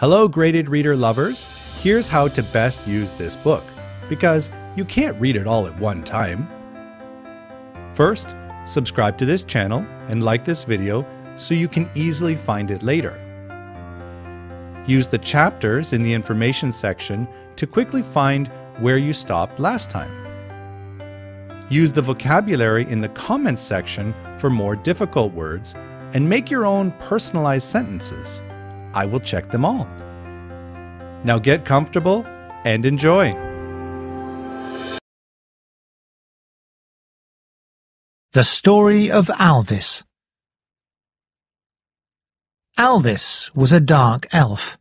Hello, graded reader lovers. Here's how to best use this book, because you can't read it all at one time. First, subscribe to this channel and like this video so you can easily find it later. Use the chapters in the information section to quickly find where you stopped last time. Use the vocabulary in the comments section for more difficult words and make your own personalized sentences. I will check them all. Now get comfortable and enjoy. The Story of Alvis. Alvis was a dark elf.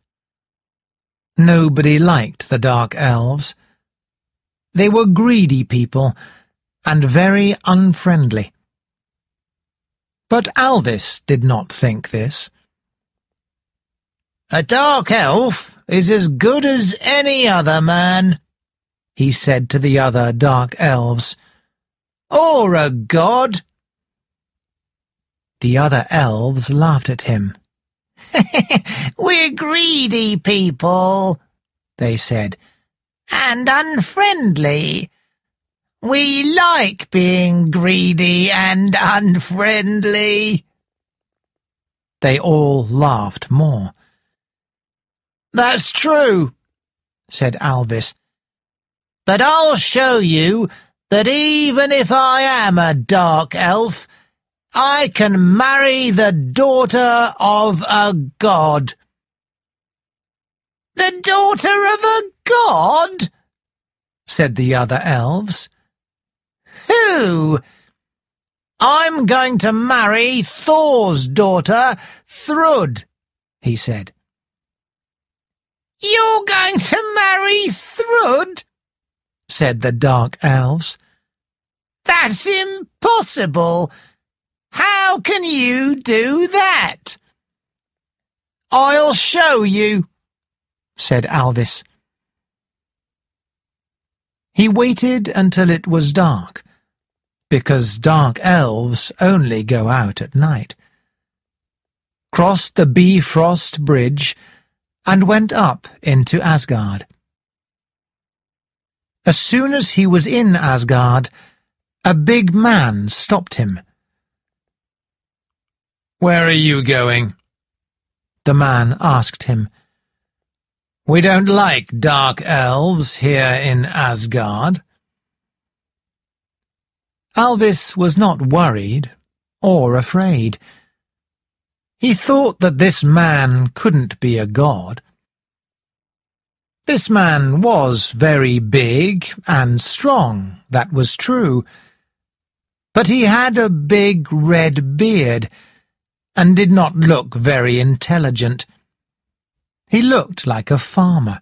Nobody liked the dark elves. They were greedy people and very unfriendly. But Alvis did not think this. "A dark elf is as good as any other man," he said to the other dark elves. "Or a god." The other elves laughed at him. "We're greedy people," they said, "and unfriendly. We like being greedy and unfriendly." They all laughed more. "That's true," said Alvis, "but I'll show you that even if I am a dark elf, I can marry the daughter of a god." "The daughter of a god?" said the other elves. "Who?" "I'm going to marry Thor's daughter, Thrud," he said. "You're going to marry Thrud?" said the dark elves. "That's impossible. How can you do that?" "I'll show you," said Alvis. He waited until it was dark, because dark elves only go out at night, crossed the Bifrost Bridge, and went up into Asgard. As soon as he was in Asgard, a big man stopped him. "Where are you going?" the man asked him. "We don't like dark elves here in Asgard." Alvis was not worried or afraid. He thought that this man couldn't be a god. This man was very big and strong, that was true, but he had a big red beard and did not look very intelligent. He looked like a farmer.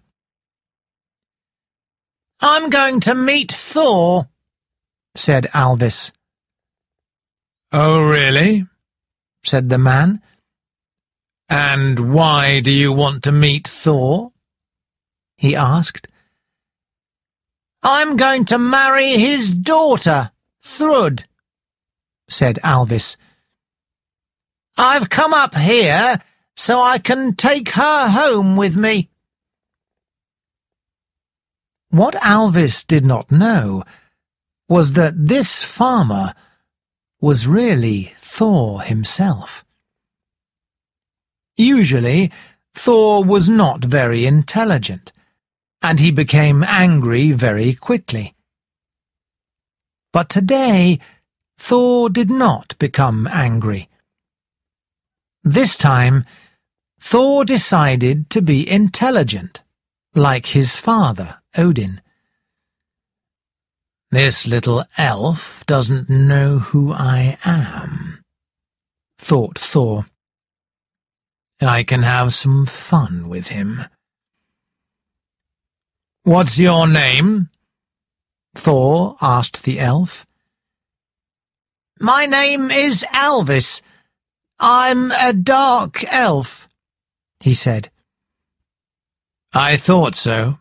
"I'm going to meet Thor," said Alvis. "Oh, really?" said the man. "And why do you want to meet Thor?" he asked. "I'm going to marry his daughter, Thrud," said Alvis. "I've come up here so I can take her home with me." What Alvis did not know was that this farmer was really Thor himself. Usually, Thor was not very intelligent, and he became angry very quickly. But today, Thor did not become angry. This time, Thor decided to be intelligent, like his father, Odin. "This little elf doesn't know who I am," thought Thor. "I can have some fun with him." "What's your name?" Thor asked the elf. "My name is Alvis. I'm a dark elf," he said. "I thought so,"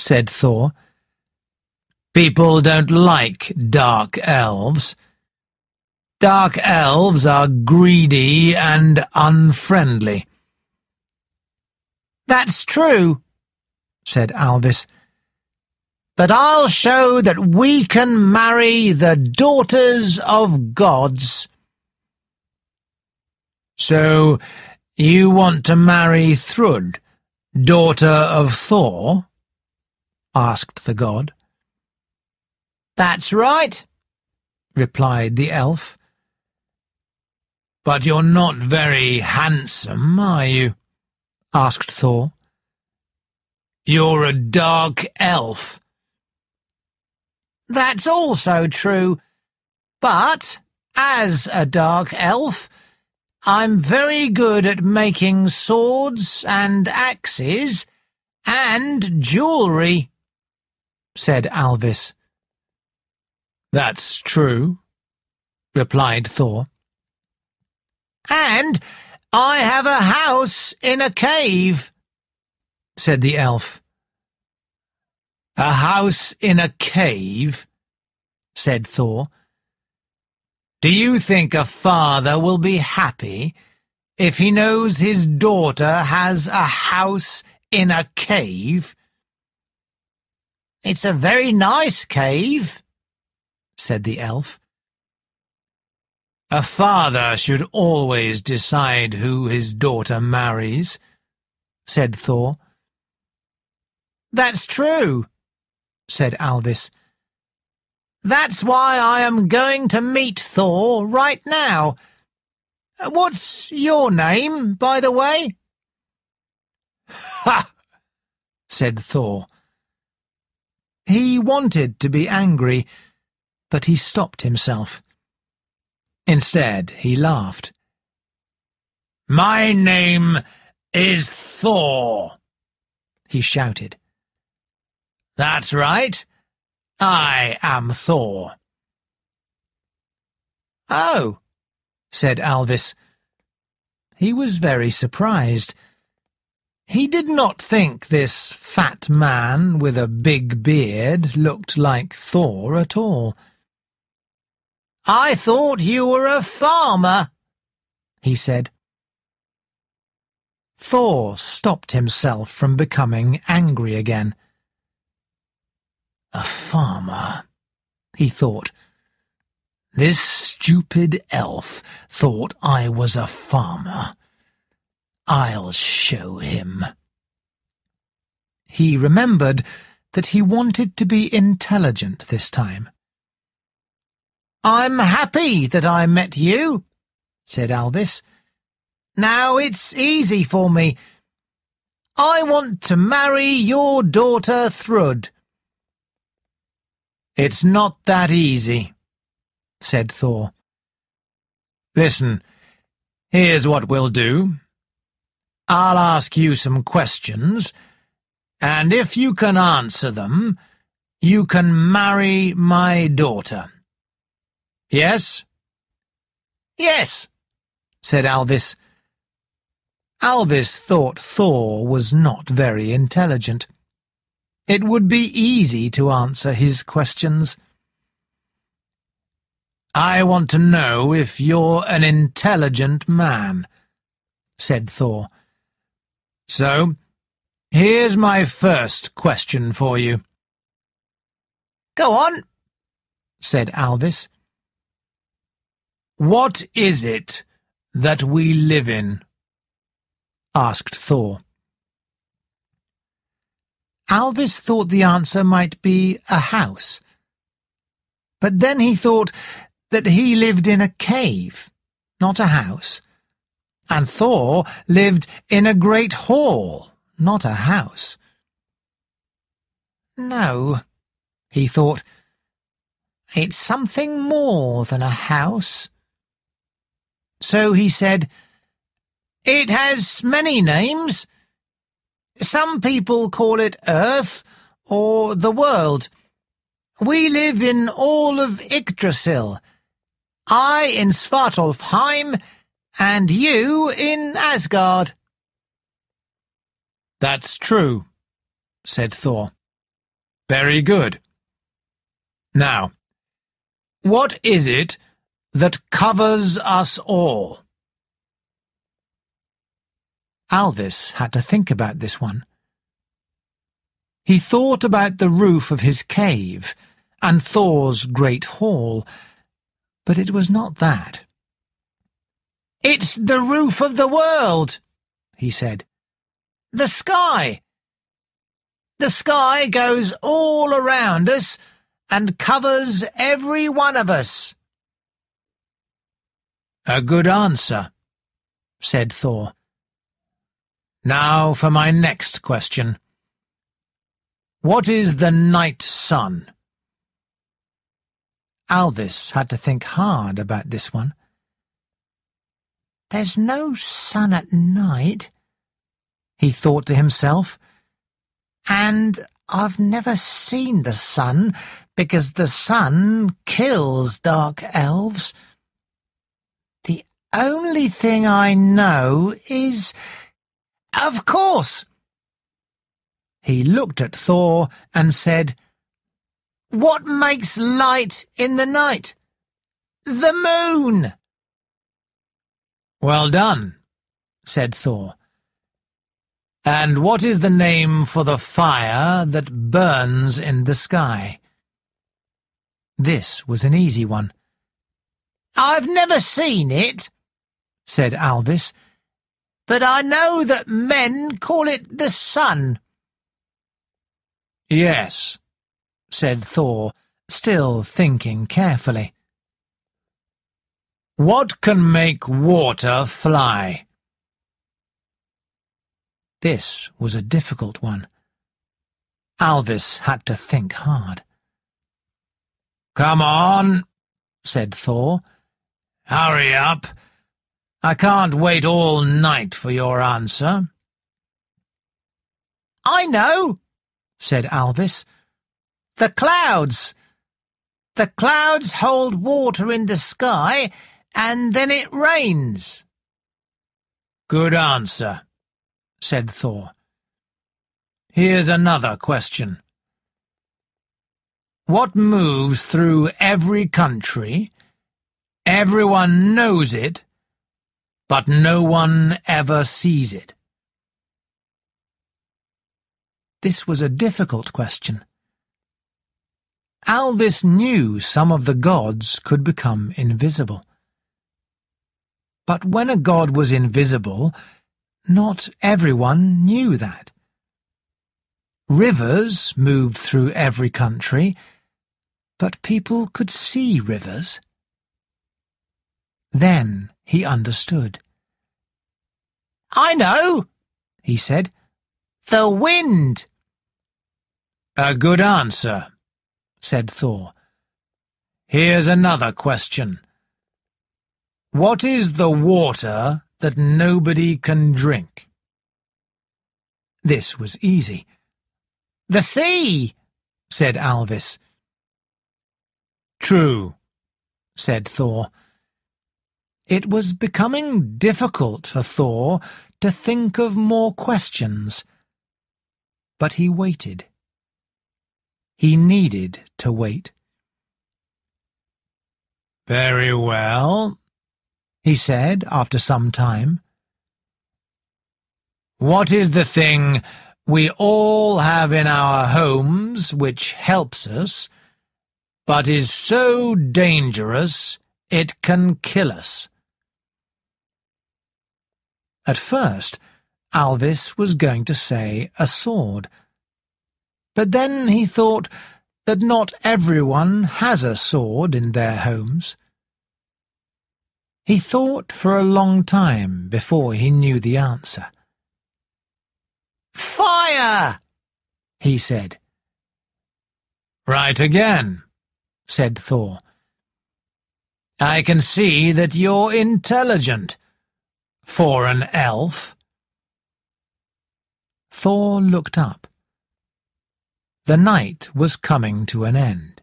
said Thor. "People don't like dark elves. Dark elves are greedy and unfriendly." "That's true," said Alvis. "But I'll show that we can marry the daughters of gods." "So you want to marry Thrud, daughter of Thor?" asked the god. "That's right," replied the elf. "But you're not very handsome, are you?" asked Thor. "You're a dark elf." "That's also true, but as a dark elf, I'm very good at making swords and axes and jewellery," said Alvis. "That's true," replied Thor. "And I have a house in a cave," said the elf. "A house in a cave?" said Thor. "Do you think a father will be happy if he knows his daughter has a house in a cave?" "It's a very nice cave," said the elf. "A father should always decide who his daughter marries," said Thor. "That's true," said Alvis. "That's why I am going to meet Thor right now. What's your name, by the way?" "Ha!" said Thor. He wanted to be angry, but he stopped himself. Instead, he laughed. "My name is Thor," he shouted. "That's right. I am Thor." "Oh," said Alvis. He was very surprised. He did not think this fat man with a big beard looked like Thor at all. "I thought you were a farmer," he said. Thor stopped himself from becoming angry again. "A farmer," he thought. "This stupid elf thought I was a farmer. I'll show him." He remembered that he wanted to be intelligent this time. "I'm happy that I met you," said Alvis. "Now it's easy for me. I want to marry your daughter Thrud." "It's not that easy," said Thor. "Listen, here's what we'll do. I'll ask you some questions, and if you can answer them, you can marry my daughter. Yes?" "Yes," said Alvis. Alvis thought Thor was not very intelligent. It would be easy to answer his questions. "I want to know if you're an intelligent man," said Thor. "So, here's my first question for you." "Go on," said Alvis. "What is it that we live in?" asked Thor. Alvis thought the answer might be a house. But then he thought that he lived in a cave, not a house, and Thor lived in a great hall, not a house. "No," he thought, "it's something more than a house." So he said, "It has many names. Some people call it Earth or the world. We live in all of Yggdrasil. I in Svartalfheim, and you in Asgard." "That's true," said Thor. "Very good. Now, what is it that covers us all?" Alvis had to think about this one. He thought about the roof of his cave and Thor's great hall, but it was not that. "It's the roof of the world," he said. "The sky. The sky goes all around us and covers every one of us." "A good answer," said Thor. "Now for my next question. What is the night sun?" Alvis had to think hard about this one. "There's no sun at night," he thought to himself, "and I've never seen the sun because the sun kills dark elves. The only thing I know is... Of course!" He looked at Thor and said, "What makes light in the night? The moon!" "Well done," said Thor. "And what is the name for the fire that burns in the sky?" This was an easy one. "I've never seen it," said Alvis, "but I know that men call it the sun." "Yes," said Thor, still thinking carefully. "What can make water fly?" This was a difficult one. Alvis had to think hard. "Come on," said Thor. "Hurry up. I can't wait all night for your answer." "I know," said Alvis. "The clouds. The clouds hold water in the sky, and then it rains." "Good answer," said Thor. "Here's another question. What moves through every country? Everyone knows it, but no one ever sees it." This was a difficult question. Alvis knew some of the gods could become invisible. But when a god was invisible, not everyone knew that. Rivers moved through every country, but people could see rivers. Then he understood. "I know," he said. "The wind." "A good answer," said Thor. "Here's another question. What is the water that nobody can drink?" This was easy. "The sea," said Alvis. "True," said Thor. It was becoming difficult for Thor to think of more questions, but he waited. He needed to wait. "Very well," he said after some time. "What is the thing we all have in our homes which helps us, but is so dangerous it can kill us?" At first, Alvis was going to say a sword, but then he thought that not everyone has a sword in their homes. He thought for a long time before he knew the answer. "Fire!" he said. "Right again," said Thor. "I can see that you're intelligent, for an elf." Thor looked up. The night was coming to an end.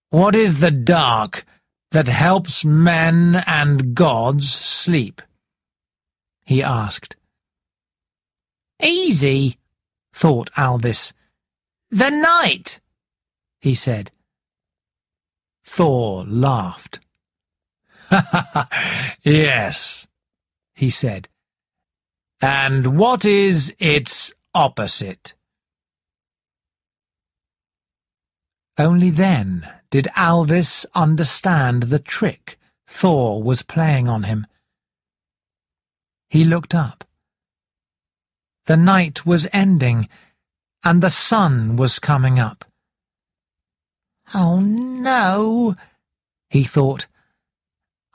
"What is the dark that helps men and gods sleep?" he asked. "Easy," thought Alvis. "The night," he said. Thor laughed. "Yes," he said. "And what is its opposite?" Only then did Alvis understand the trick Thor was playing on him. He looked up. The night was ending, and the sun was coming up. "Oh no," he thought.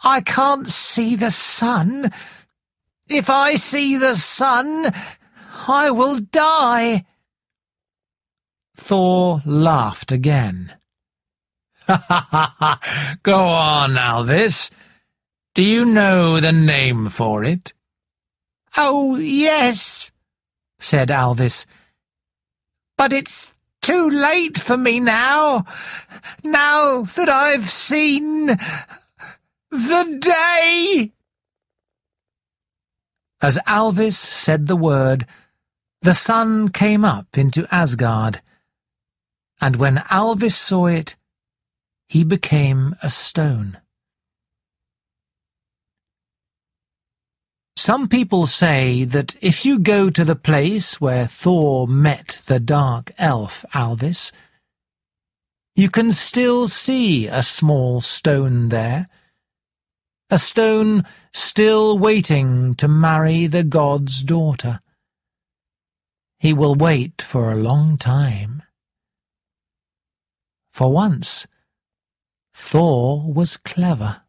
"I can't see the sun. If I see the sun, I will die." Thor laughed again. "Ha ha ha ha! Go on, Alvis. Do you know the name for it?" "Oh, yes," said Alvis. "But it's too late for me now that I've seen the day." As Alvis said the word, the sun came up into Asgard, and when Alvis saw it, he became a stone. Some people say that if you go to the place where Thor met the dark elf Alvis, you can still see a small stone there, a stone still waiting to marry the god's daughter. He will wait for a long time. For once, Thor was clever.